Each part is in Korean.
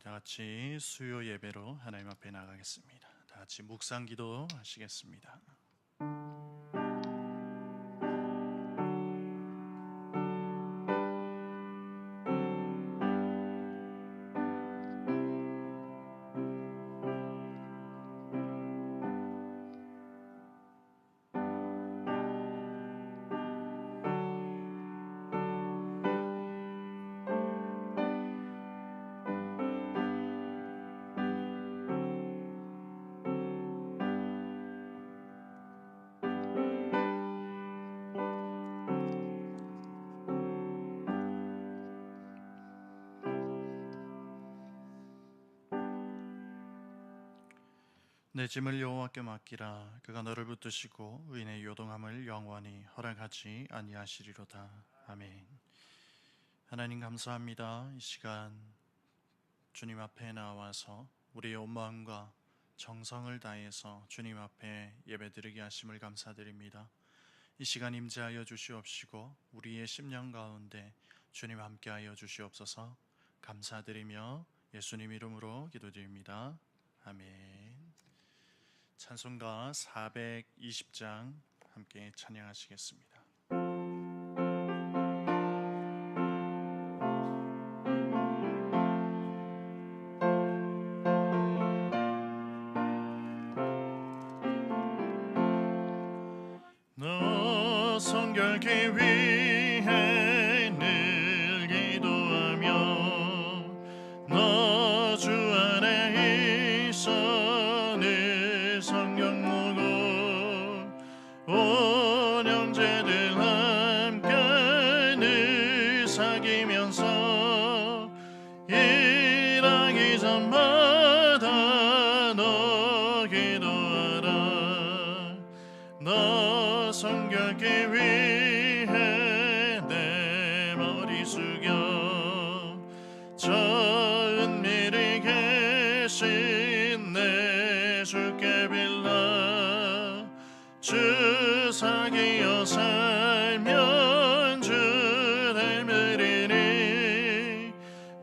다 같이 수요 예배로 하나님 앞에 나가겠습니다. 다 같이 묵상 기도 하시겠습니다. 내 짐을 여호와께 맡기라. 그가 너를 붙드시고 의인의 요동함을 영원히 허락하지 아니하시리로다. 아멘. 하나님 감사합니다. 이 시간 주님 앞에 나와서 우리의 온 마음과 정성을 다해서 주님 앞에 예배드리게 하심을 감사드립니다. 이 시간 임재하여 주시옵시고 우리의 심령 가운데 주님 함께하여 주시옵소서. 감사드리며 예수님 이름으로 기도드립니다. 아멘. 찬송가 420장 함께 찬양하시겠습니다. 너 성결케 위해 늘 기도하며 너 주 안에 있어 늘 성경 모고 온 형제들 함께 늘 사귀면서 일하기 전마다 너 기도하라. 너 성결케 위해 내 머리 숙여 저 은밀히 계신 내 주께 빌라. 주 사귀어 살면 주 닮으리니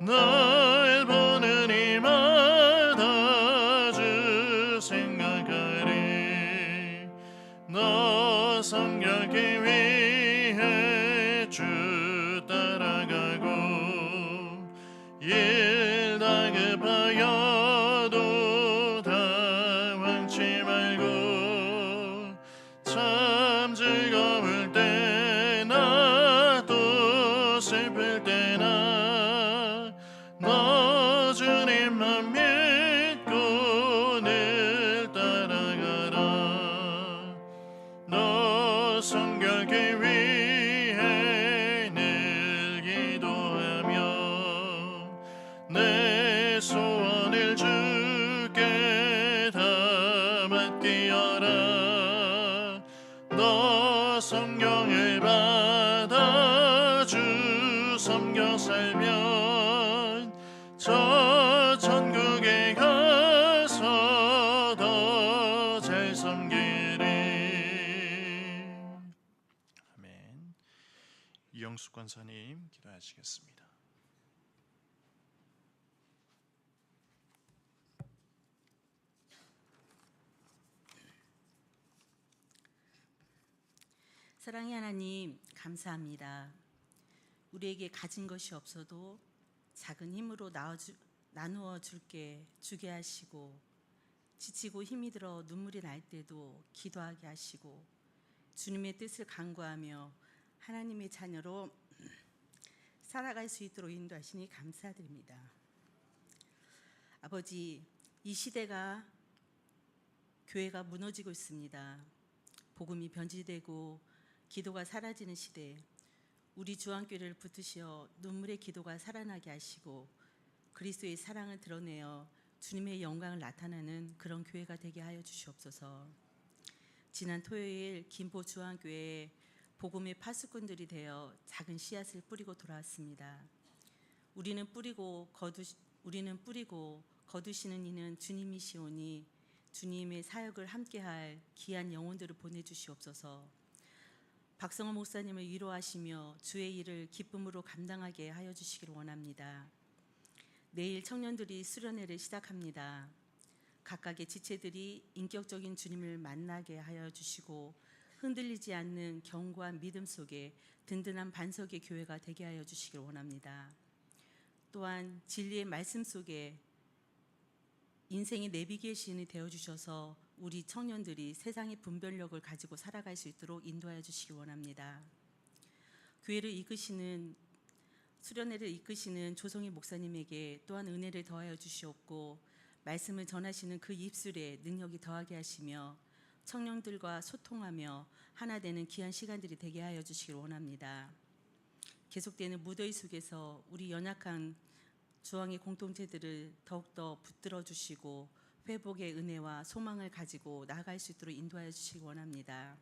널 보는 이마다 주 생각하리. 너 성결케 위해 주 따라가고 일 다급하여도 당황치 말고 참 즐거울 때나 또 슬플 때나 너 주님만 믿고 늘 따라가라. 너 성결케 위해 늘 기도하며 내 소원을 주께 다 맡기어라. 너 성령을 받아 주 섬겨 살면 저 천국에 가서 더 잘 섬기리. 아멘. 이영숙 권사님 기도하시겠습니다. 사랑의 하나님, 감사합니다. 우리에게 가진 것이 없어도 작은 힘으로 나누어 주게 하시고 지치고 힘이 들어 눈물이 날 때도 기도하게 하시고 주님의 뜻을 간구하며 하나님의 자녀로 살아갈 수 있도록 인도하시니 감사드립니다. 아버지, 이 시대가 교회가 무너지고 있습니다. 복음이 변질되고 기도가 사라지는 시대, 우리 주안교회를 붙드시어 눈물의 기도가 살아나게 하시고 그리스도의 사랑을 드러내어 주님의 영광을 나타내는 그런 교회가 되게 하여 주시옵소서. 지난 토요일 김포 주안교회에 복음의 파수꾼들이 되어 작은 씨앗을 뿌리고 돌아왔습니다. 우리는 뿌리고 거두시는 이는 주님이시오니 주님의 사역을 함께할 귀한 영혼들을 보내주시옵소서. 박성호 목사님을 위로하시며 주의 일을 기쁨으로 감당하게 하여 주시기를 원합니다. 내일 청년들이 수련회를 시작합니다. 각각의 지체들이 인격적인 주님을 만나게 하여 주시고 흔들리지 않는 견고한 믿음 속에 든든한 반석의 교회가 되게 하여 주시길 원합니다. 또한 진리의 말씀 속에 인생의 내비게이션이 되어주셔서 우리 청년들이 세상의 분별력을 가지고 살아갈 수 있도록 인도하여 주시기 원합니다. 교회를 이끄시는 수련회를 이끄시는 조성희 목사님에게 또한 은혜를 더하여 주시옵고 말씀을 전하시는 그 입술에 능력이 더하게 하시며 청년들과 소통하며 하나 되는 귀한 시간들이 되게 하여 주시길 원합니다. 계속되는 무더위 속에서 우리 연약한 주왕의 공동체들을 더욱더 붙들어 주시고 회복의 은혜와 소망을 가지고 나아갈 수 있도록 인도하여 주시기 원합니다.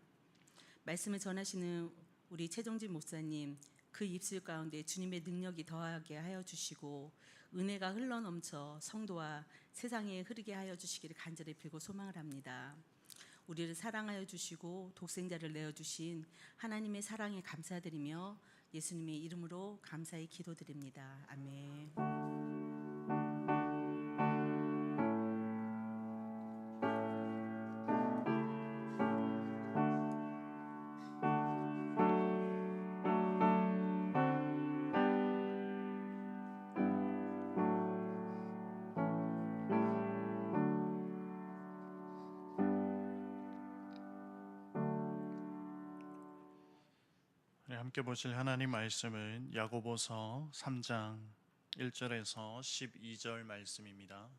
말씀을 전하시는 우리 최종진 목사님, 그 입술 가운데 주님의 능력이 더하게 하여 주시고 은혜가 흘러넘쳐 성도와 세상에 흐르게 하여 주시기를 간절히 빌고 소망을 합니다. 우리를 사랑하여 주시고 독생자를 내어주신 하나님의 사랑에 감사드리며 예수님의 이름으로 감사히 기도드립니다. 아멘. 네, 함께 보실 하나님 말씀은 야고보서 3장 1절에서 12절 말씀입니다.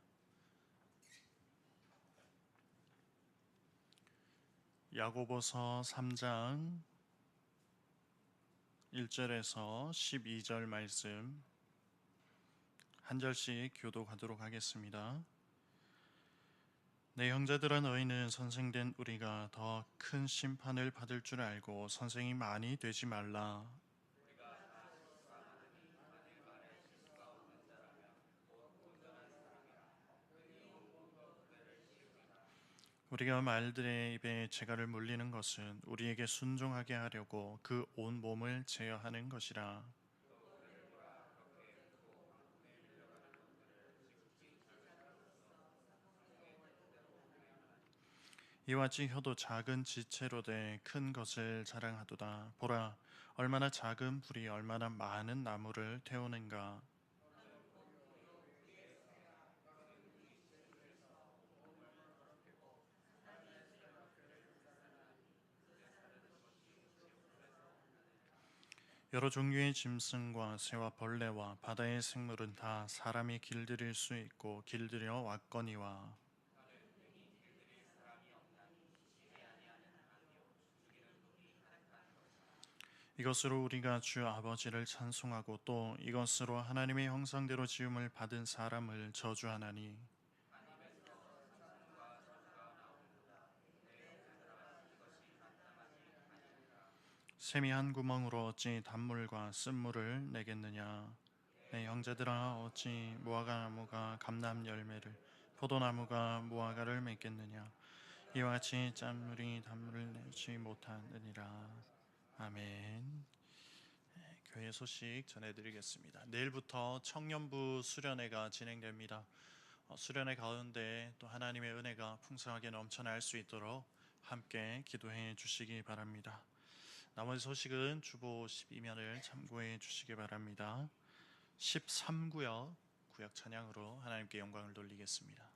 야고보서 3장 1절에서 12절 말씀 한 절씩 교독하도록 하겠습니다. 내 형제들아, 너희는 선생된 우리가 더 큰 심판을 받을 줄 알고 선생이 많이 되지 말라. 우리가 말들의 입에 재갈을 물리는 것은 우리에게 순종하게 하려고 그 온 몸을 제어하는 것이라. 이와 같이 혀도 작은 지체로 돼 큰 것을 자랑하도다. 보라, 얼마나 작은 불이 얼마나 많은 나무를 태우는가. 여러 종류의 짐승과 새와 벌레와 바다의 생물은 다 사람이 길들일 수 있고 길들여 왔거니와, 이것으로 우리가 주 아버지를 찬송하고 또 이것으로 하나님의 형상대로 지음을 받은 사람을 저주하나니, 샘이 한 구멍으로 어찌 단물과 쓴물을 내겠느냐. 내 형제들아, 어찌 무화과나무가 감람 열매를, 포도나무가 무화과를 맺겠느냐. 이와 같이 짠물이 단물을 내지 못하느니라. 아멘. 교회 소식 전해드리겠습니다. 내일부터 청년부 수련회가 진행됩니다. 수련회 가운데 또 하나님의 은혜가 풍성하게 넘쳐날 수 있도록 함께 기도해 주시기 바랍니다. 나머지 소식은 주보 12면을 참고해 주시기 바랍니다. 13구역 구역 찬양으로 하나님께 영광을 돌리겠습니다.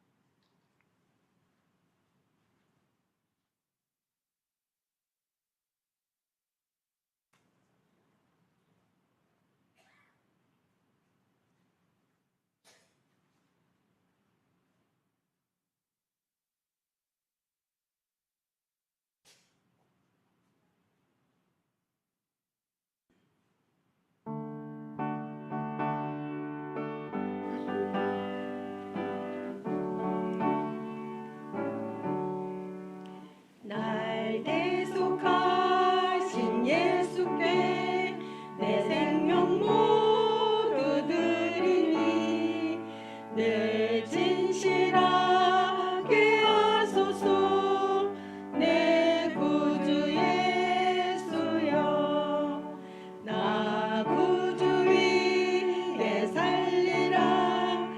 날 대속하신 예수께 내 생명 모두 드리니 늘 진실하게 하소서. 내 구주 예수여, 나 구주 위에 살리라.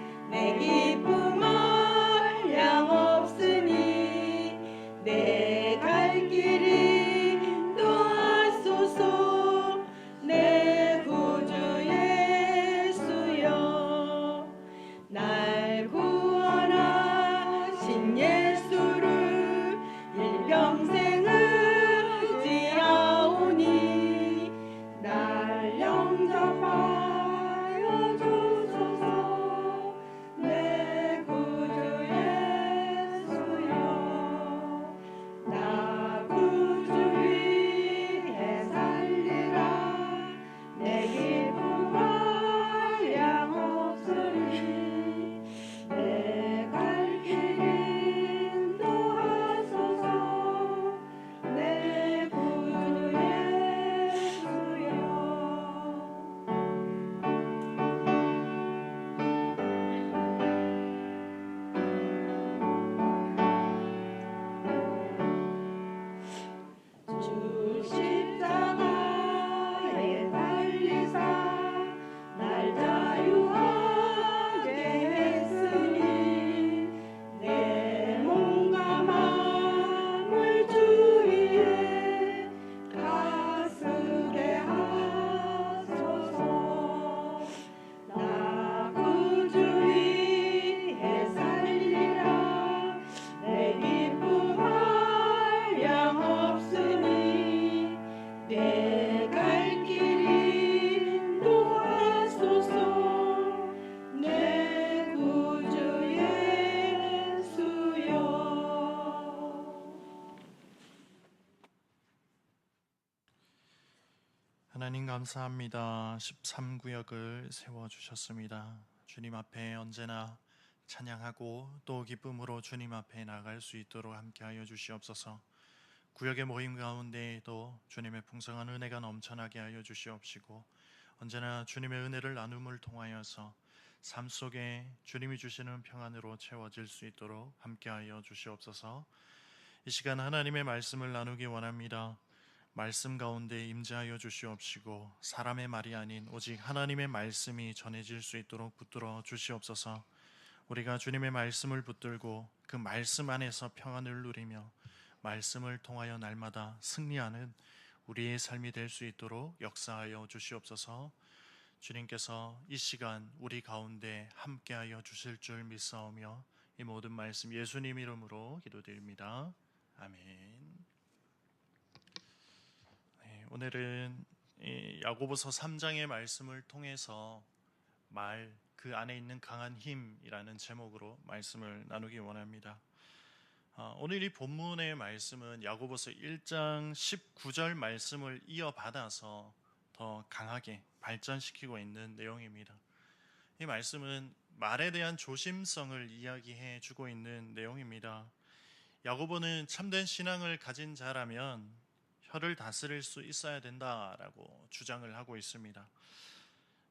감사합니다. 13구역을 세워주셨습니다. 주님 앞에 언제나 찬양하고 또 기쁨으로 주님 앞에 나갈 수 있도록 함께하여 주시옵소서. 구역의 모임 가운데에도 주님의 풍성한 은혜가 넘쳐나게 하여 주시옵시고, 언제나 주님의 은혜를 나눔을 통하여서 삶 속에 주님이 주시는 평안으로 채워질 수 있도록 함께하여 주시옵소서. 이 시간 하나님의 말씀을 나누기 원합니다. 말씀 가운데 임재하여 주시옵시고, 사람의 말이 아닌 오직 하나님의 말씀이 전해질 수 있도록 붙들어 주시옵소서. 우리가 주님의 말씀을 붙들고 그 말씀 안에서 평안을 누리며 말씀을 통하여 날마다 승리하는 우리의 삶이 될 수 있도록 역사하여 주시옵소서. 주님께서 이 시간 우리 가운데 함께하여 주실 줄 믿사오며 이 모든 말씀 예수님 이름으로 기도드립니다. 아멘. 오늘은 이 야고보서 3장의 말씀을 통해서 그 안에 있는 강한 힘이라는 제목으로 말씀을 나누기 원합니다. 오늘 이 본문의 말씀은 야고보서 1장 19절 말씀을 이어받아서 더 강하게 발전시키고 있는 내용입니다. 이 말씀은 말에 대한 조심성을 이야기해 주고 있는 내용입니다. 야고보는 참된 신앙을 가진 자라면 혀를 다스릴 수 있어야 된다라고 주장을 하고 있습니다.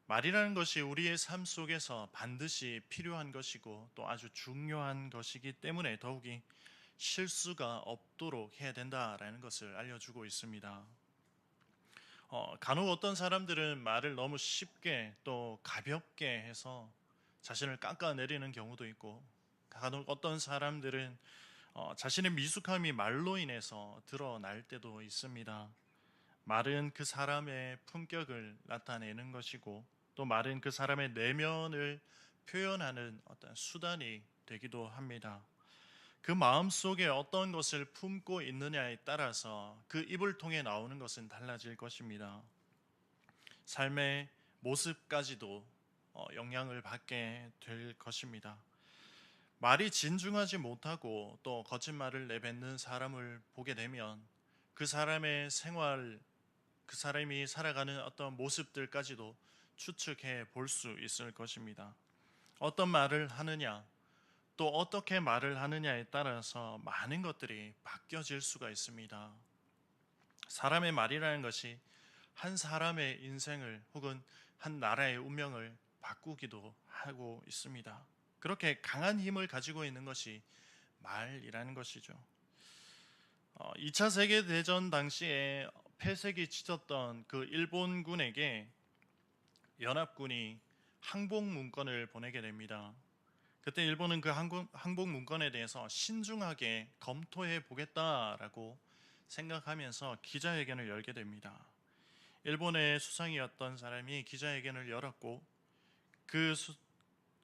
말이라는 것이 우리의 삶 속에서 반드시 필요한 것이고 또 아주 중요한 것이기 때문에 더욱이 실수가 없도록 해야 된다라는 것을 알려주고 있습니다. 간혹 어떤 사람들은 말을 너무 쉽게 또 가볍게 해서 자신을 깎아내리는 경우도 있고, 간혹 어떤 사람들은 자신의 미숙함이 말로 인해서 드러날 때도 있습니다. 말은 그 사람의 품격을 나타내는 것이고 또 말은 그 사람의 내면을 표현하는 어떤 수단이 되기도 합니다. 그 마음 속에 어떤 것을 품고 있느냐에 따라서 그 입을 통해 나오는 것은 달라질 것입니다. 삶의 모습까지도 영향을 받게 될 것입니다. 말이 진중하지 못하고 또 거짓말을 내뱉는 사람을 보게 되면 그 사람의 생활, 그 사람이 살아가는 어떤 모습들까지도 추측해 볼 수 있을 것입니다. 어떤 말을 하느냐, 또 어떻게 말을 하느냐에 따라서 많은 것들이 바뀌어질 수가 있습니다. 사람의 말이라는 것이 한 사람의 인생을 혹은 한 나라의 운명을 바꾸기도 하고 있습니다. 그렇게 강한 힘을 가지고 있는 것이 말이라는 것이죠. 2차 세계대전 당시에 폐색이 짙었던 그 일본군에게 연합군이 항복문건을 보내게 됩니다. 그때 일본은 그 항복문건에 대해서 신중하게 검토해 보겠다라고 생각하면서 기자회견을 열게 됩니다. 일본의 수상이었던 사람이 기자회견을 열었고 그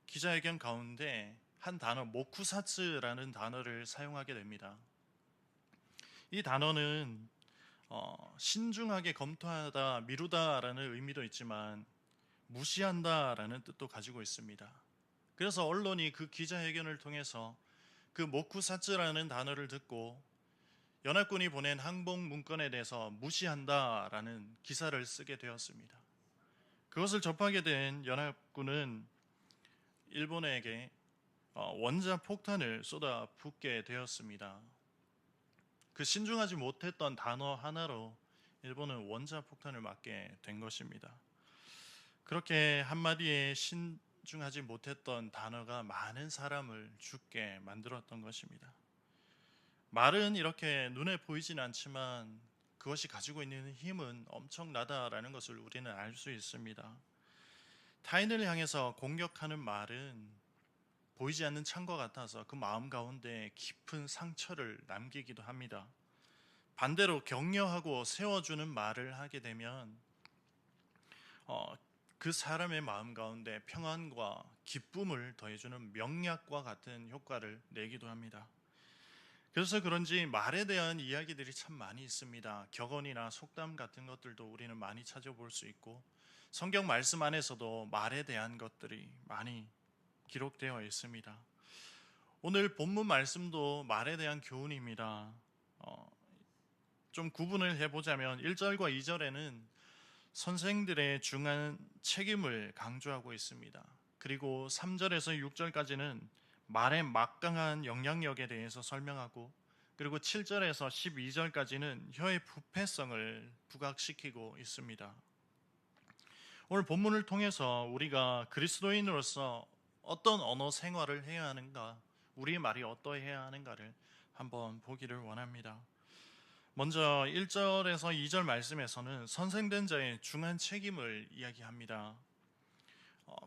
기자회견 가운데 한 단어 모쿠사츠라는 단어를 사용하게 됩니다. 이 단어는 신중하게 검토하다, 미루다라는 의미도 있지만 무시한다라는 뜻도 가지고 있습니다. 그래서 언론이 그 기자회견을 통해서 그 모쿠사츠라는 단어를 듣고 연합군이 보낸 항복 문건에 대해서 무시한다라는 기사를 쓰게 되었습니다. 그것을 접하게 된 연합군은 일본에게 원자 폭탄을 쏟아붓게 되었습니다. 그 신중하지 못했던 단어 하나로 일본은 원자 폭탄을 맞게 된 것입니다. 그렇게 한마디에 신중하지 못했던 단어가 많은 사람을 죽게 만들었던 것입니다. 말은 이렇게 눈에 보이진 않지만 그것이 가지고 있는 힘은 엄청나다라는 것을 우리는 알 수 있습니다. 타인을 향해서 공격하는 말은 보이지 않는 창과 같아서 그 마음 가운데 깊은 상처를 남기기도 합니다. 반대로 격려하고 세워주는 말을 하게 되면 그 사람의 마음 가운데 평안과 기쁨을 더해주는 명약과 같은 효과를 내기도 합니다. 그래서 그런지 말에 대한 이야기들이 참 많이 있습니다. 격언이나 속담 같은 것들도 우리는 많이 찾아볼 수 있고 성경 말씀 안에서도 말에 대한 것들이 많이 기록되어 있습니다. 오늘 본문 말씀도 말에 대한 교훈입니다. 좀 구분을 해보자면 1절과 2절에는 선생들의 중요한 책임을 강조하고 있습니다. 그리고 3절에서 6절까지는 말의 막강한 영향력에 대해서 설명하고, 그리고 7절에서 12절까지는 혀의 부패성을 부각시키고 있습니다. 오늘 본문을 통해서 우리가 그리스도인으로서 어떤 언어 생활을 해야 하는가, 우리의 말이 어떠해야 하는가를 한번 보기를 원합니다. 먼저 1절에서 2절 말씀에서는 선생된 자의 중한 책임을 이야기합니다.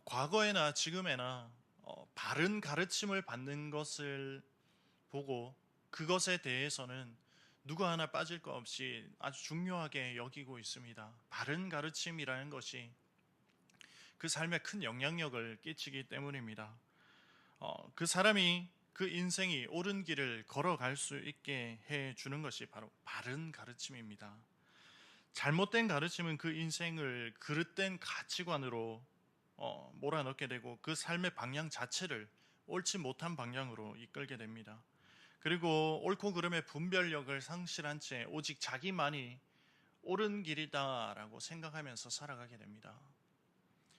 과거에나 지금에나 바른 가르침을 받는 것을 보고 그것에 대해서는 누구 하나 빠질 것 없이 아주 중요하게 여기고 있습니다. 바른 가르침이라는 것이 그 삶에 큰 영향력을 끼치기 때문입니다. 그 사람이 그 인생이 옳은 길을 걸어갈 수 있게 해주는 것이 바로 바른 가르침입니다. 잘못된 가르침은 그 인생을 그릇된 가치관으로 몰아넣게 되고 그 삶의 방향 자체를 옳지 못한 방향으로 이끌게 됩니다. 그리고 옳고 그름의 분별력을 상실한 채 오직 자기만이 옳은 길이다라고 생각하면서 살아가게 됩니다.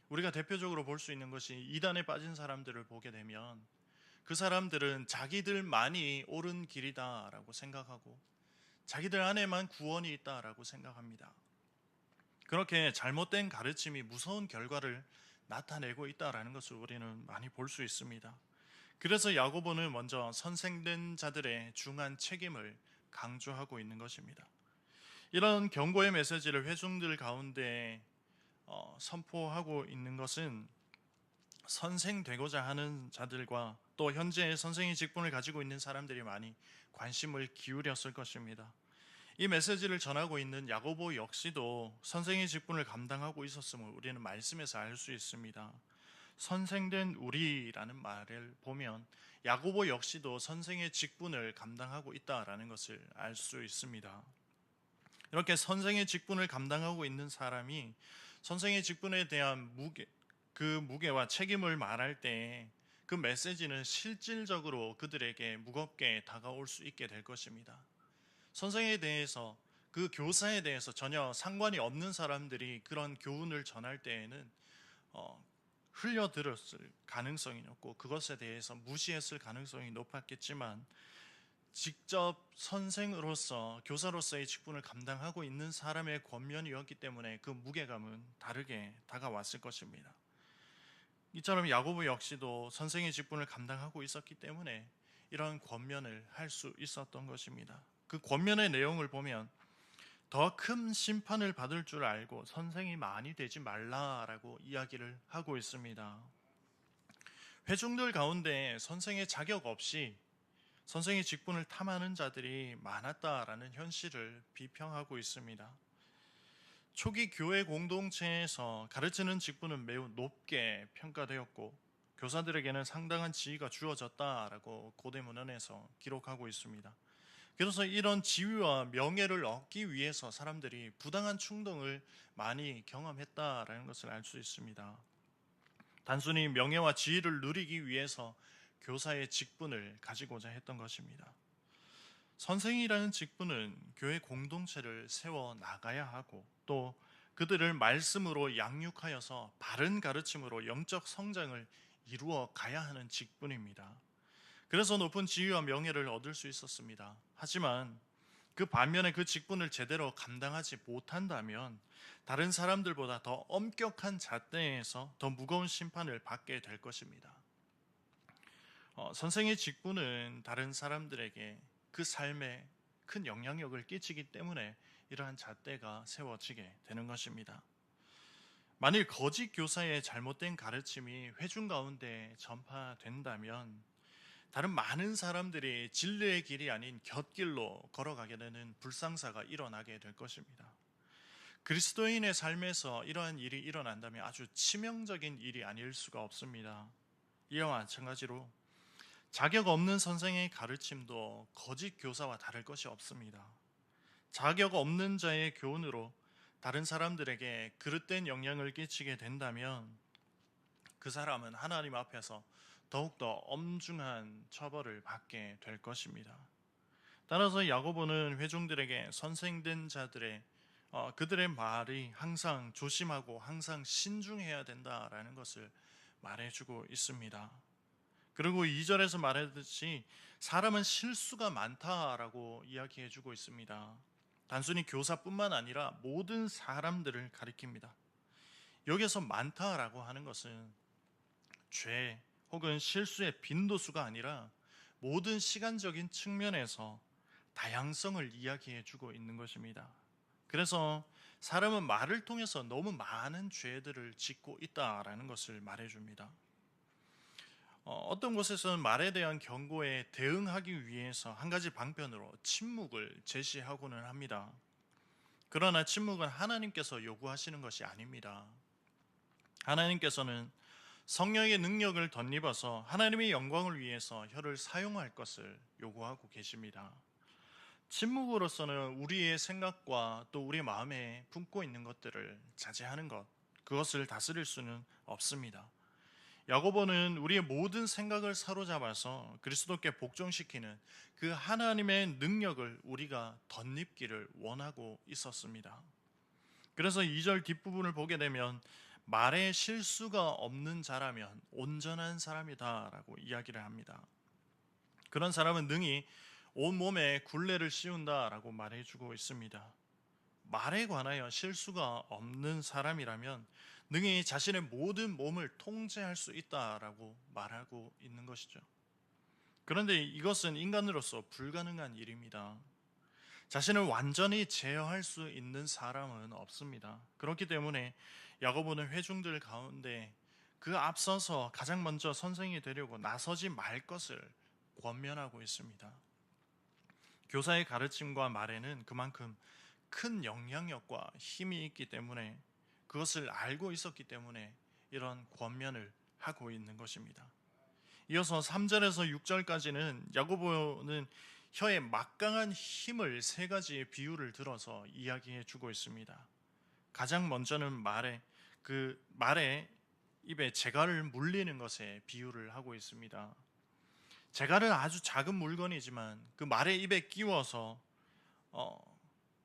우리가 대표적으로 볼 수 있는 것이 이단에 빠진 사람들을 보게 되면 그 사람들은 자기들만이 옳은 길이다라고 생각하고 자기들 안에만 구원이 있다라고 생각합니다. 그렇게 잘못된 가르침이 무서운 결과를 나타내고 있다라는 것을 우리는 많이 볼 수 있습니다. 그래서 야고보는 먼저 선생된 자들의 중한 책임을 강조하고 있는 것입니다. 이런 경고의 메시지를 회중들 가운데 선포하고 있는 것은 선생되고자 하는 자들과 또 현재 선생의 직분을 가지고 있는 사람들이 많이 관심을 기울였을 것입니다. 이 메시지를 전하고 있는 야고보 역시도 선생의 직분을 감당하고 있었음을 우리는 말씀에서 알 수 있습니다. 선생된 우리라는 말을 보면 야고보 역시도 선생의 직분을 감당하고 있다라는 것을 알 수 있습니다. 이렇게 선생의 직분을 감당하고 있는 사람이 선생의 직분에 대한 무게와 책임을 말할 때 그 메시지는 실질적으로 그들에게 무겁게 다가올 수 있게 될 것입니다. 선생에 대해서, 그 교사에 대해서 전혀 상관이 없는 사람들이 그런 교훈을 전할 때에는 흘려들었을 가능성이 높고 그것에 대해서 무시했을 가능성이 높았겠지만, 직접 선생으로서 교사로서의 직분을 감당하고 있는 사람의 권면이었기 때문에 그 무게감은 다르게 다가왔을 것입니다. 이처럼 야고보 역시도 선생의 직분을 감당하고 있었기 때문에 이런 권면을 할 수 있었던 것입니다. 그 권면의 내용을 보면 더 큰 심판을 받을 줄 알고 선생이 많이 되지 말라라고 이야기를 하고 있습니다. 회중들 가운데 선생의 자격 없이 선생의 직분을 탐하는 자들이 많았다라는 현실을 비평하고 있습니다. 초기 교회 공동체에서 가르치는 직분은 매우 높게 평가되었고 교사들에게는 상당한 지위가 주어졌다라고 고대문헌에서 기록하고 있습니다. 그래서 이런 지위와 명예를 얻기 위해서 사람들이 부당한 충동을 많이 경험했다라는 것을 알 수 있습니다. 단순히 명예와 지위를 누리기 위해서 교사의 직분을 가지고자 했던 것입니다. 선생이라는 직분은 교회 공동체를 세워 나가야 하고 또 그들을 말씀으로 양육하여서 바른 가르침으로 영적 성장을 이루어 가야 하는 직분입니다. 그래서 높은 지위와 명예를 얻을 수 있었습니다. 하지만 그 반면에 그 직분을 제대로 감당하지 못한다면 다른 사람들보다 더 엄격한 잣대에서 더 무거운 심판을 받게 될 것입니다. 선생의 직분은 다른 사람들에게 그 삶에 큰 영향력을 끼치기 때문에 이러한 잣대가 세워지게 되는 것입니다. 만일 거짓 교사의 잘못된 가르침이 회중 가운데 전파된다면 다른 많은 사람들이 진리의 길이 아닌 곁길로 걸어가게 되는 불상사가 일어나게 될 것입니다. 그리스도인의 삶에서 이러한 일이 일어난다면 아주 치명적인 일이 아닐 수가 없습니다. 이와 마찬가지로 자격 없는 선생의 가르침도 거짓 교사와 다를 것이 없습니다. 자격 없는 자의 교훈으로 다른 사람들에게 그릇된 영향을 끼치게 된다면 그 사람은 하나님 앞에서 더욱더 엄중한 처벌을 받게 될 것입니다. 따라서 야고보는 회중들에게 선생된 자들의 그들의 말이 항상 조심하고 항상 신중해야 된다라는 것을 말해주고 있습니다. 그리고 2절에서 말했듯이 사람은 실수가 많다라고 이야기해주고 있습니다. 단순히 교사뿐만 아니라 모든 사람들을 가리킵니다. 여기서 많다라고 하는 것은 죄 혹은 실수의 빈도수가 아니라 모든 시간적인 측면에서 다양성을 이야기해주고 있는 것입니다. 그래서 사람은 말을 통해서 너무 많은 죄들을 짓고 있다라는 것을 말해줍니다. 어떤 곳에서는 말에 대한 경고에 대응하기 위해서 한 가지 방편으로 침묵을 제시하고는 합니다. 그러나 침묵은 하나님께서 요구하시는 것이 아닙니다. 하나님께서는 성령의 능력을 덧입어서 하나님의 영광을 위해서 혀를 사용할 것을 요구하고 계십니다. 침묵으로서는 우리의 생각과 또 우리의 마음에 품고 있는 것들을 자제하는 것, 그것을 다스릴 수는 없습니다. 야고보는 우리의 모든 생각을 사로잡아서 그리스도께 복종시키는 그 하나님의 능력을 우리가 덧입기를 원하고 있었습니다. 그래서 2절 뒷부분을 보게 되면 말에 실수가 없는 자라면 온전한 사람이다라고 이야기를 합니다. 그런 사람은 능히 온몸에 굴레를 씌운다라고 말해주고 있습니다. 말에 관하여 실수가 없는 사람이라면 능히 자신의 모든 몸을 통제할 수 있다라고 말하고 있는 것이죠. 그런데 이것은 인간으로서 불가능한 일입니다. 자신을 완전히 제어할 수 있는 사람은 없습니다. 그렇기 때문에 야고보는 회중들 가운데 그 앞서서 가장 먼저 선생이 되려고 나서지 말 것을 권면하고 있습니다. 교사의 가르침과 말에는 그만큼 큰 영향력과 힘이 있기 때문에 그것을 알고 있었기 때문에 이런 권면을 하고 있는 것입니다. 이어서 3절에서 6절까지는 야고보는 혀의 막강한 힘을 세 가지의 비유를 들어서 이야기해 주고 있습니다. 가장 먼저는 말에 입에 재갈을 물리는 것에 비유를 하고 있습니다. 재갈은 아주 작은 물건이지만 그 말의 입에 끼워서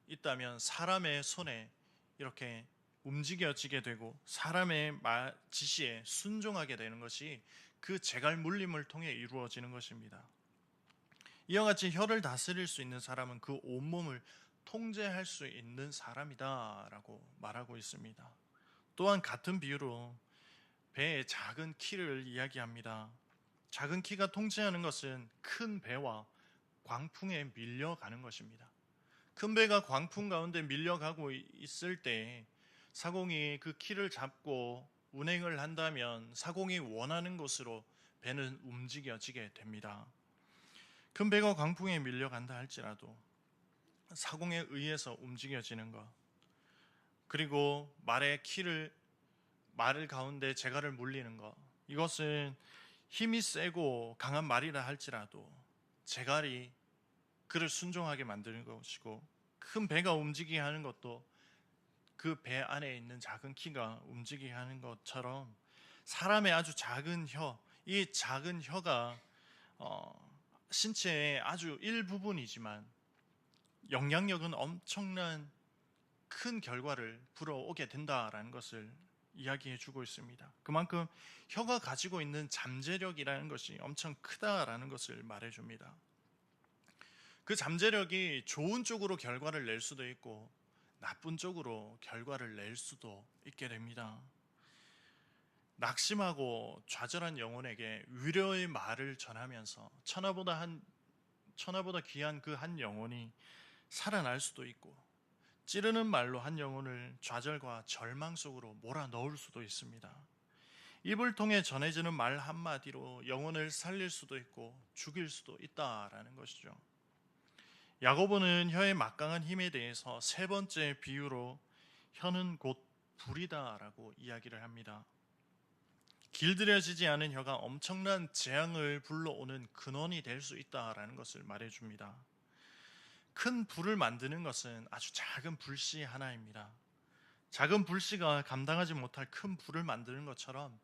있다면 사람의 손에 이렇게 움직여지게 되고 사람의 지시에 순종하게 되는 것이 그 재갈 물림을 통해 이루어지는 것입니다. 이와 같이 혀를 다스릴 수 있는 사람은 그 온몸을 통제할 수 있는 사람이다라고 말하고 있습니다. 또한 같은 비유로 배의 작은 키를 이야기합니다. 작은 키가 통제하는 것은 큰 배와 광풍에 밀려가는 것입니다. 큰 배가 광풍 가운데 밀려가고 있을 때 사공이 그 키를 잡고 운행을 한다면 사공이 원하는 곳으로 배는 움직여지게 됩니다. 큰 배가 광풍에 밀려간다 할지라도 사공에 의해서 움직여지는 것, 그리고 말의 말을 가운데 재갈을 물리는 것, 이것은 힘이 세고 강한 말이라 할지라도 재갈이 그를 순종하게 만드는 것이고, 큰 배가 움직이게 하는 것도 그 배 안에 있는 작은 키가 움직이게 하는 것처럼 사람의 아주 작은 이 작은 혀가 신체의 아주 일부분이지만 영향력은 엄청난 큰 결과를 불어오게 된다라는 것을 이야기해 주고 있습니다. 그만큼 혀가 가지고 있는 잠재력이라는 것이 엄청 크다라는 것을 말해 줍니다. 그 잠재력이 좋은 쪽으로 결과를 낼 수도 있고 나쁜 쪽으로 결과를 낼 수도 있게 됩니다. 낙심하고 좌절한 영혼에게 위로의 말을 전하면서 천하보다 귀한 그 한 영혼이 살아날 수도 있고, 찌르는 말로 한 영혼을 좌절과 절망 속으로 몰아넣을 수도 있습니다. 입을 통해 전해지는 말 한마디로 영혼을 살릴 수도 있고 죽일 수도 있다라는 것이죠. 야고보는 혀의 막강한 힘에 대해서 세 번째 비유로 혀는 곧 불이다라고 이야기를 합니다. 길들여지지 않은 혀가 엄청난 재앙을 불러오는 근원이 될 수 있다라는 것을 말해줍니다. 큰 불을 만드는 것은 아주 작은 불씨 하나입니다. 작은 불씨가 감당하지 못할 큰 불을 만드는 것처럼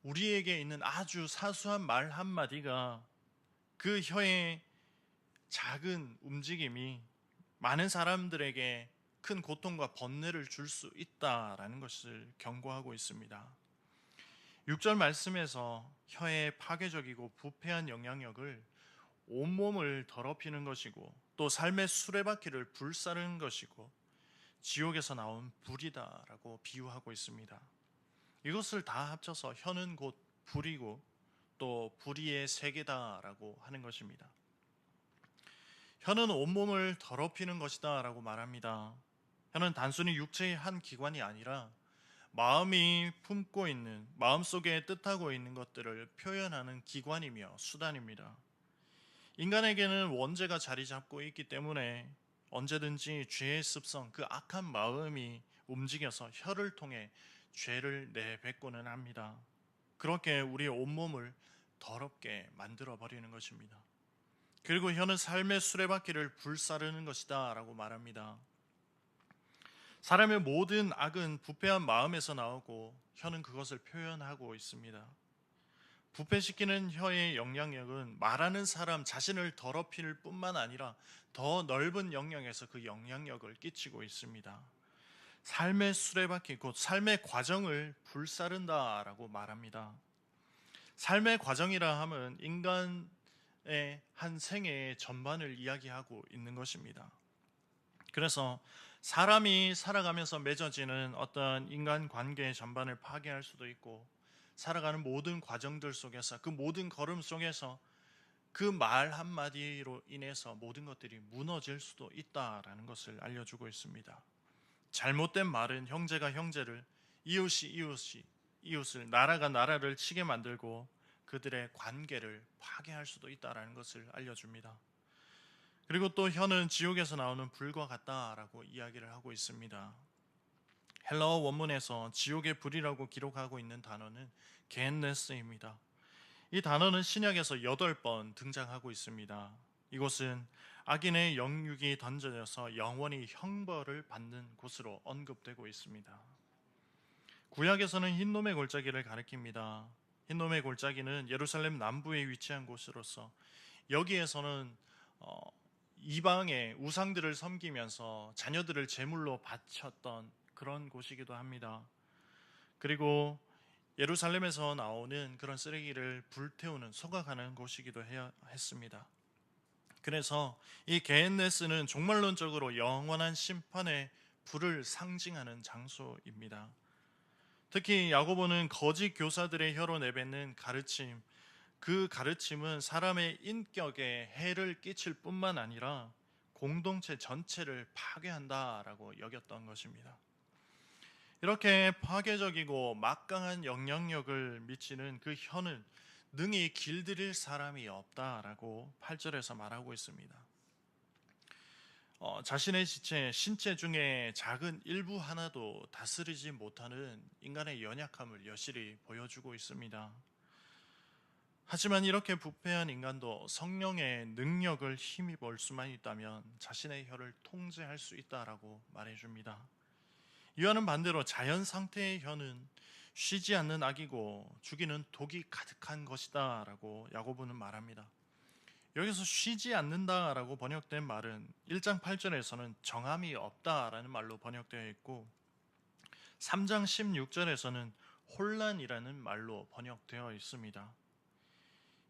우리에게 있는 아주 사소한 말 한마디가, 그 혀의 작은 움직임이 많은 사람들에게 큰 고통과 번뇌를 줄 수 있다라는 것을 경고하고 있습니다. 6절 말씀에서 혀의 파괴적이고 부패한 영향력을 온몸을 더럽히는 것이고 또 삶의 수레바퀴를 불사르는 것이고 지옥에서 나온 불이다라고 비유하고 있습니다. 이것을 다 합쳐서 혀는 곧 불이고 또 불의의 세계다라고 하는 것입니다. 혀는 온몸을 더럽히는 것이다라고 말합니다. 혀는 단순히 육체의 한 기관이 아니라 마음이 품고 있는, 마음속에 뜻하고 있는 것들을 표현하는 기관이며 수단입니다. 인간에게는 원죄가 자리 잡고 있기 때문에 언제든지 죄의 습성, 그 악한 마음이 움직여서 혀를 통해 죄를 내뱉고는 합니다. 그렇게 우리의 온몸을 더럽게 만들어 버리는 것입니다. 그리고 혀는 삶의 수레바퀴를 불사르는 것이다 라고 말합니다. 사람의 모든 악은 부패한 마음에서 나오고 혀는 그것을 표현하고 있습니다. 부패시키는 혀의 영향력은 말하는 사람 자신을 더럽힐 뿐만 아니라 더 넓은 영역에서 그 영향력을 끼치고 있습니다. 삶의 수레바퀴, 곧 삶의 과정을 불사른다라고 말합니다. 삶의 과정이라 함은 인간의 한 생애의 전반을 이야기하고 있는 것입니다. 그래서 사람이 살아가면서 맺어지는 어떤 인간 관계의 전반을 파괴할 수도 있고, 살아가는 모든 과정들 속에서, 그 모든 걸음 속에서 그 말 한마디로 인해서 모든 것들이 무너질 수도 있다라는 것을 알려주고 있습니다. 잘못된 말은 형제가 형제를, 이웃이 이웃을, 나라가 나라를 치게 만들고 그들의 관계를 파괴할 수도 있다라는 것을 알려줍니다. 그리고 또 혀는 지옥에서 나오는 불과 같다라고 이야기를 하고 있습니다. 헬라어 원문에서 지옥의 불이라고 기록하고 있는 단어는 겐네스입니다. 이 단어는 신약에서 8번 등장하고 있습니다. 이곳은 악인의 영육이 던져져서 영원히 형벌을 받는 곳으로 언급되고 있습니다. 구약에서는 흰놈의 골짜기를 가리킵니다. 흰놈의 골짜기는 예루살렘 남부에 위치한 곳으로서 여기에서는 이방의 우상들을 섬기면서 자녀들을 제물로 바쳤던 그런 곳이기도 합니다. 그리고 예루살렘에서 나오는 그런 쓰레기를 불태우는, 소각하는 곳이기도 했습니다. 그래서 이 게헨네스는 종말론적으로 영원한 심판의 불을 상징하는 장소입니다. 특히 야고보는 거짓 교사들의 혀로 내뱉는 가르침, 그 가르침은 사람의 인격에 해를 끼칠 뿐만 아니라 공동체 전체를 파괴한다라고 여겼던 것입니다. 이렇게 파괴적이고 막강한 영향력을 미치는 그 혀는 능히 길들일 사람이 없다라고 8절에서 말하고 있습니다. 자신의 신체 중에 작은 일부 하나도 다스리지 못하는 인간의 연약함을 여실히 보여주고 있습니다. 하지만 이렇게 부패한 인간도 성령의 능력을 힘입을 수만 있다면 자신의 혀를 통제할 수 있다라고 말해줍니다. 이와는 반대로 자연 상태의 혀는 쉬지 않는 악이고 죽이는 독이 가득한 것이다 라고 야고보는 말합니다. 여기서 쉬지 않는다라고 번역된 말은 1장 8절에서는 정함이 없다라는 말로 번역되어 있고 3장 16절에서는 혼란이라는 말로 번역되어 있습니다.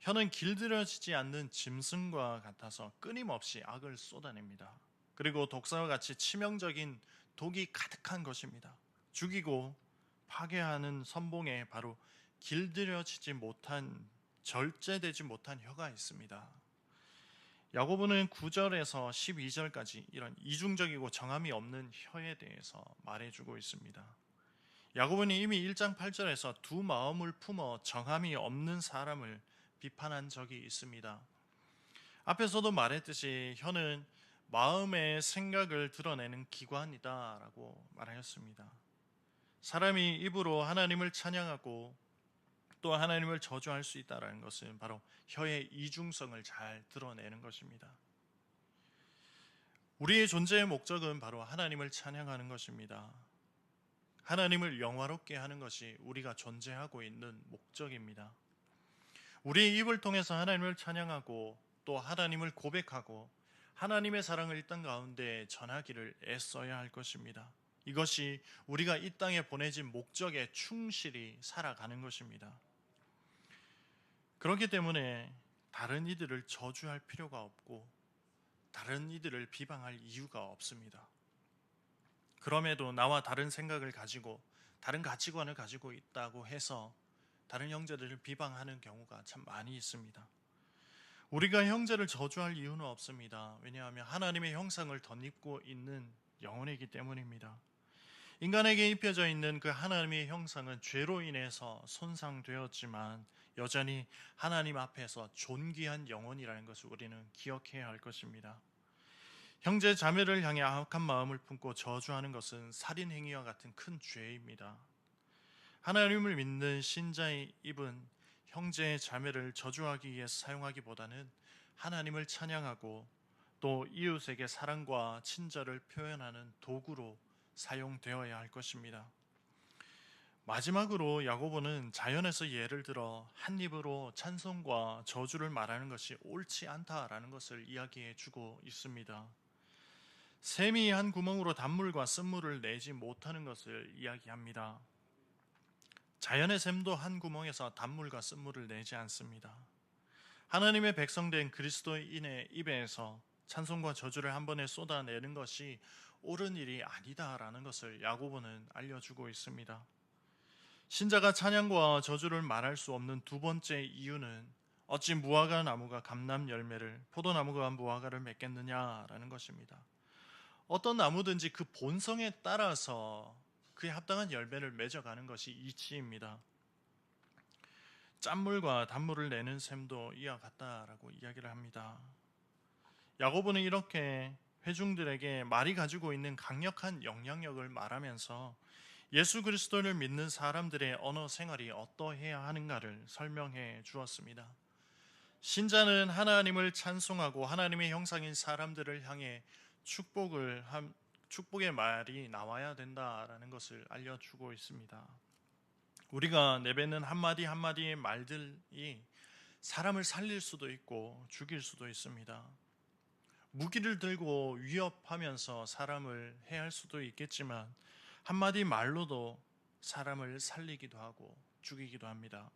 혀는 길들여지지 않는 짐승과 같아서 끊임없이 악을 쏟아냅니다. 그리고 독사와 같이 치명적인 독이 가득한 것입니다. 죽이고 파괴하는 선봉에 바로 길들여지지 못한, 절제되지 못한 혀가 있습니다. 야고보는 9절에서 12절까지 이런 이중적이고 정함이 없는 혀에 대해서 말해주고 있습니다. 야고보는 이미 1장 8절에서 두 마음을 품어 정함이 없는 사람을 비판한 적이 있습니다. 앞에서도 말했듯이 혀는 마음의 생각을 드러내는 기관이다라고 말하였습니다. 사람이 입으로 하나님을 찬양하고 또 하나님을 저주할 수 있다는 것은 바로 혀의 이중성을 잘 드러내는 것입니다. 우리의 존재의 목적은 바로 하나님을 찬양하는 것입니다. 하나님을 영화롭게 하는 것이 우리가 존재하고 있는 목적입니다. 우리의 입을 통해서 하나님을 찬양하고 또 하나님을 고백하고 하나님의 사랑을 이 땅 가운데 전하기를 애써야 할 것입니다. 이것이 우리가 이 땅에 보내진 목적에 충실히 살아가는 것입니다. 그렇기 때문에 다른 이들을 저주할 필요가 없고 다른 이들을 비방할 이유가 없습니다. 그럼에도 나와 다른 생각을 가지고 다른 가치관을 가지고 있다고 해서 다른 형제들을 비방하는 경우가 참 많이 있습니다. 우리가 형제를 저주할 이유는 없습니다. 왜냐하면 하나님의 형상을 덧입고 있는 영혼이기 때문입니다. 인간에게 입혀져 있는 그 하나님의 형상은 죄로 인해서 손상되었지만 여전히 하나님 앞에서 존귀한 영혼이라는 것을 우리는 기억해야 할 것입니다. 형제 자매를 향해 악한 마음을 품고 저주하는 것은 살인 행위와 같은 큰 죄입니다. 하나님을 믿는 신자의 입은 형제 자매를 저주하기 위해서 사용하기보다는 하나님을 찬양하고 또 이웃에게 사랑과 친절을 표현하는 도구로 사용되어야 할 것입니다. 마지막으로 야고보는 자연에서 예를 들어 한 입으로 찬송과 저주를 말하는 것이 옳지 않다라는 것을 이야기해 주고 있습니다. 샘이 한 구멍으로 단물과 쓴물을 내지 못하는 것을 이야기합니다. 자연의 샘도 한 구멍에서 단물과 쓴물을 내지 않습니다. 하나님의 백성된 그리스도인의 입에서 찬송과 저주를 한 번에 쏟아내는 것이 옳은 일이 아니다라는 것을 야고보는 알려주고 있습니다. 신자가 찬양과 저주를 말할 수 없는 두 번째 이유는 어찌 무화과 나무가 감람 열매를 포도나무가 무화과를 맺겠느냐라는 것입니다. 어떤 나무든지 그 본성에 따라서 그에 합당한 열매를 맺어가는 것이 이치입니다. 짠물과 단물을 내는 셈도 이와 같다라고 이야기를 합니다. 야고보는 이렇게 회중들에게 말이 가지고 있는 강력한 영향력을 말하면서 예수 그리스도를 믿는 사람들의 언어 생활이 어떠해야 하는가를 설명해 주었습니다. 신자는 하나님을 찬송하고 하나님의 형상인 사람들을 향해 축복의 말이 나와야 된다라는 것을 알려주고 있습니다. 우리가 내뱉는 한마디 한마디의 말들이 사람을 살릴 수도 있고 죽일 수도 있습니다. 무기를 들고 위협하면서 사람을 해할 수도 있겠지만 한마디 말로도 사람을 살리기도 하고 죽이기도 합니다.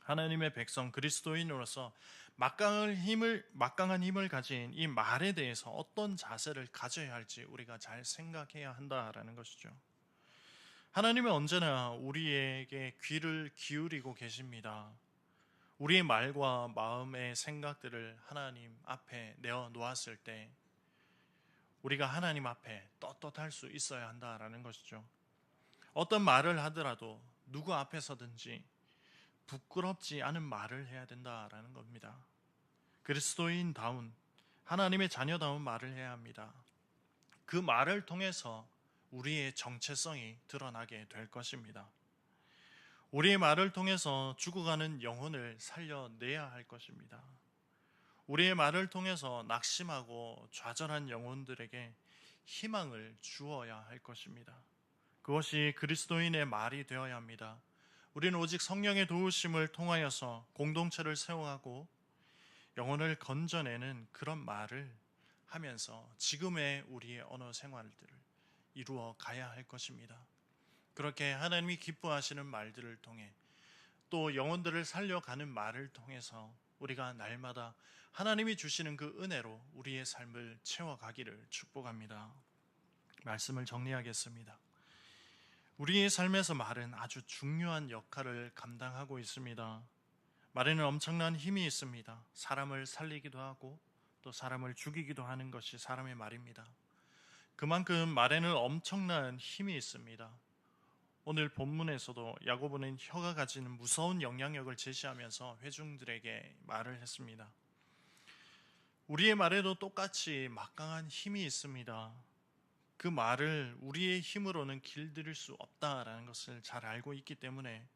하나님의 백성 그리스도인으로서 막강한 힘을 가진 이 말에 대해서 어떤 자세를 가져야 할지 우리가 잘 생각해야 한다라는 것이죠. 하나님은 언제나 우리에게 귀를 기울이고 계십니다. 우리의 말과 마음의 생각들을 하나님 앞에 내어 놓았을 때 우리가 하나님 앞에 떳떳할 수 있어야 한다라는 것이죠. 어떤 말을 하더라도 누구 앞에서든지 부끄럽지 않은 말을 해야 된다라는 겁니다. 그리스도인다운 하나님의 자녀다운 말을 해야 합니다. 그 말을 통해서 우리의 정체성이 드러나게 될 것입니다. 우리의 말을 통해서 죽어가는 영혼을 살려내야 할 것입니다. 우리의 말을 통해서 낙심하고 좌절한 영혼들에게 희망을 주어야 할 것입니다. 그것이 그리스도인의 말이 되어야 합니다. 우리는 오직 성령의 도우심을 통하여서 공동체를 세워가고 영혼을 건져내는 그런 말을 하면서 지금의 우리의 언어 생활들을 이루어 가야 할 것입니다. 그렇게 하나님이 기뻐하시는 말들을 통해 또 영혼들을 살려가는 말을 통해서 우리가 날마다 하나님이 주시는 그 은혜로 우리의 삶을 채워가기를 축복합니다. 말씀을 정리하겠습니다. 우리의 삶에서 말은 아주 중요한 역할을 감당하고 있습니다. 말에는 엄청난 힘이 있습니다. 사람을 살리기도 하고 또 사람을 죽이기도 하는 것이 사람의 말입니다. 그만큼 말에는 엄청난 힘이 있습니다. 오늘 본문에서도 야고보는 혀가 가지는 무서운 영향력을 제시하면서 회중들에게 말을 했습니다. 우리의 말에도 똑같이 막강한 힘이 있습니다. 그 말을 우리의 힘으로는 길들일 수 없다라는 것을 잘 알고 있기 때문에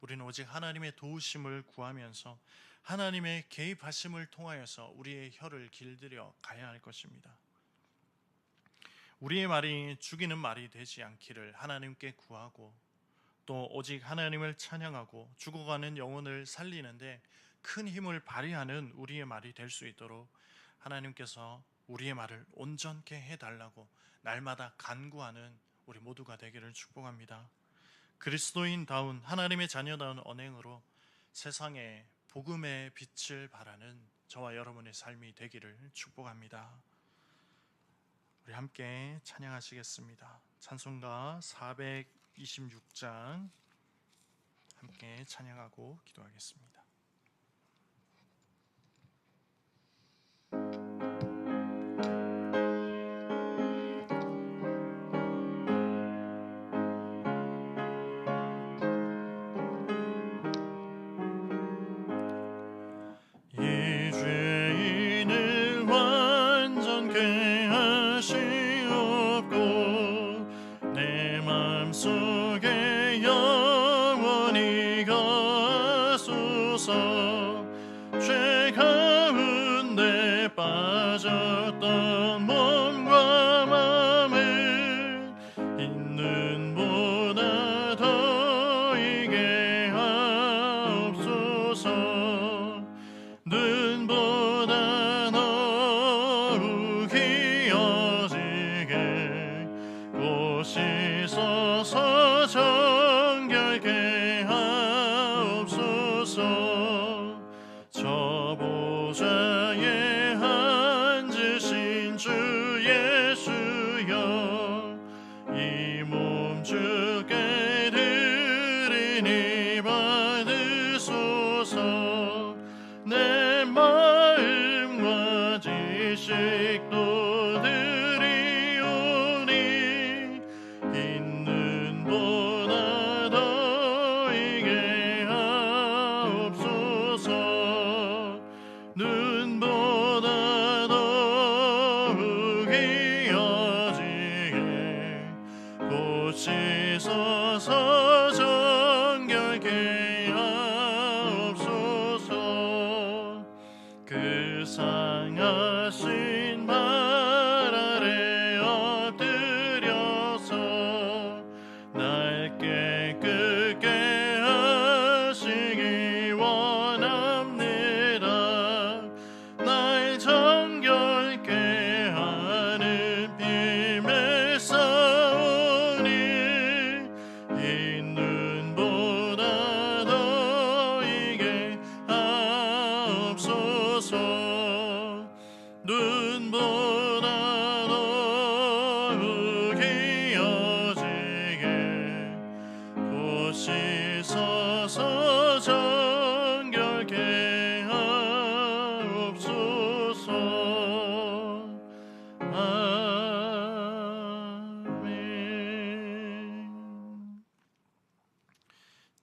우리는 오직 하나님의 도우심을 구하면서 하나님의 개입하심을 통하여서 우리의 혀를 길들여 가야 할 것입니다. 우리의 말이 죽이는 말이 되지 않기를 하나님께 구하고 또 오직 하나님을 찬양하고 죽어가는 영혼을 살리는데 큰 힘을 발휘하는 우리의 말이 될 수 있도록 하나님께서 우리의 말을 온전케 해달라고 날마다 간구하는 우리 모두가 되기를 축복합니다. 그리스도인다운 하나님의 자녀다운 언행으로 세상에 복음의 빛을 발하는 저와 여러분의 삶이 되기를 축복합니다. 우리 함께 찬양하시겠습니다. 찬송가 426장 함께 찬양하고 기도하겠습니다.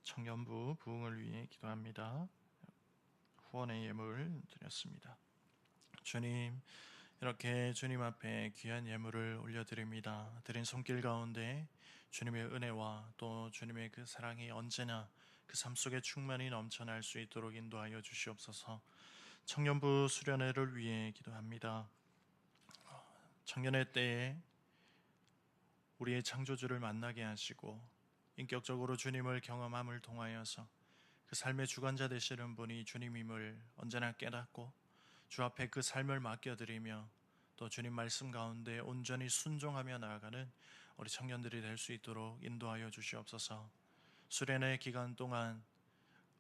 청년부 부흥을 위해 기도합니다. 후원의 예물 드렸습니다. 주님, 이렇게 주님 앞에 귀한 예물을 올려드립니다. 드린 손길 가운데 주님의 은혜와 또 주님의 그 사랑이 언제나 그 삶 속에 충만히 넘쳐날 수 있도록 인도하여 주시옵소서. 청년부 수련회를 위해 기도합니다. 청년회 때에 우리의 창조주를 만나게 하시고 인격적으로 주님을 경험함을 통하여서 그 삶의 주관자 되시는 분이 주님임을 언제나 깨닫고 주 앞에 그 삶을 맡겨드리며 또 주님 말씀 가운데 온전히 순종하며 나아가는 우리 청년들이 될 수 있도록 인도하여 주시옵소서. 수련회 기간 동안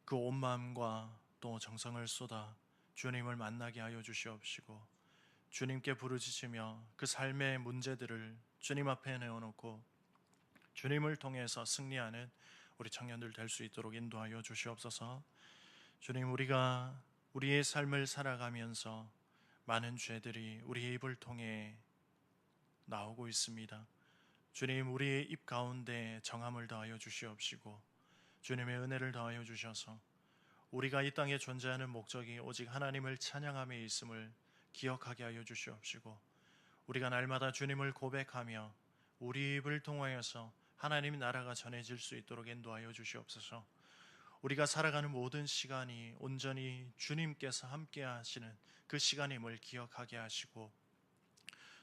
그 온 마음과 또 정성을 쏟아 주님을 만나게 하여 주시옵시고 주님께 부르짖으며 그 삶의 문제들을 주님 앞에 내어놓고 주님을 통해서 승리하는 우리 청년들 될 수 있도록 인도하여 주시옵소서. 주님, 우리가 우리의 삶을 살아가면서 많은 죄들이 우리의 입을 통해 나오고 있습니다. 주님, 우리의 입 가운데 정함을 더하여 주시옵시고 주님의 은혜를 더하여 주셔서 우리가 이 땅에 존재하는 목적이 오직 하나님을 찬양함에 있음을 기억하게 하여 주시옵시고 우리가 날마다 주님을 고백하며 우리 입을 통하여서 하나님 나라가 전해질 수 있도록 인도하여 주시옵소서. 우리가 살아가는 모든 시간이 온전히 주님께서 함께 하시는 그 시간임을 기억하게 하시고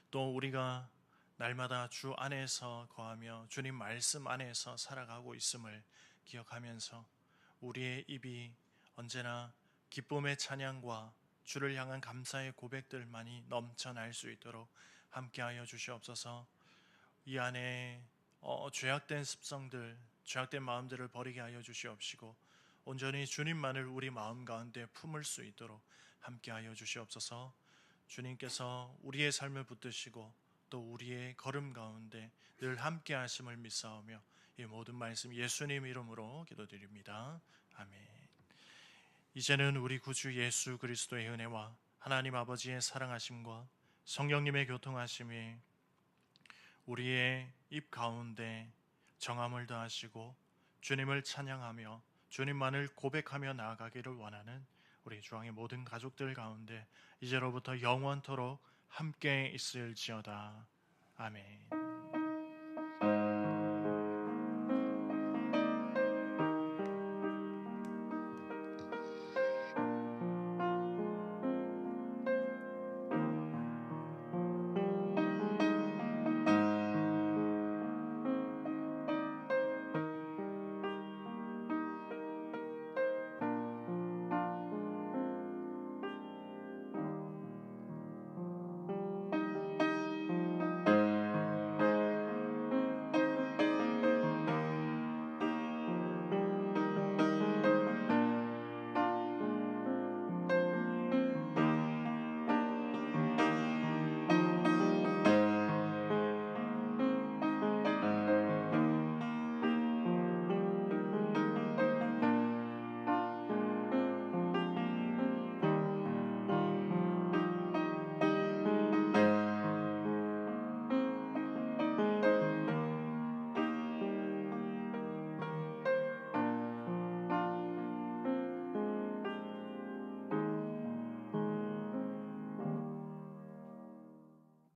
또 우리가 날마다 주 안에서 거하며 주님 말씀 안에서 살아가고 있음을 기억하면서 우리의 입이 언제나 기쁨의 찬양과 주를 향한 감사의 고백들만이 넘쳐날 수 있도록 함께하여 주시옵소서. 이 안에 죄악된 습성들, 죄악된 마음들을 버리게 하여 주시옵시고 온전히 주님만을 우리 마음 가운데 품을 수 있도록 함께하여 주시옵소서. 주님께서 우리의 삶을 붙드시고 또 우리의 걸음 가운데 늘 함께하심을 믿사오며 이 모든 말씀 예수님 이름으로 기도드립니다. 아멘. 이제는 우리 구주 예수 그리스도의 은혜와 하나님 아버지의 사랑하심과 성령님의 교통하심이 우리의 입 가운데 정함을 더하시고 주님을 찬양하며 주님만을 고백하며 나아가기를 원하는 우리 주왕의 모든 가족들 가운데 이제로부터 영원토록 함께 있을지어다. 아멘.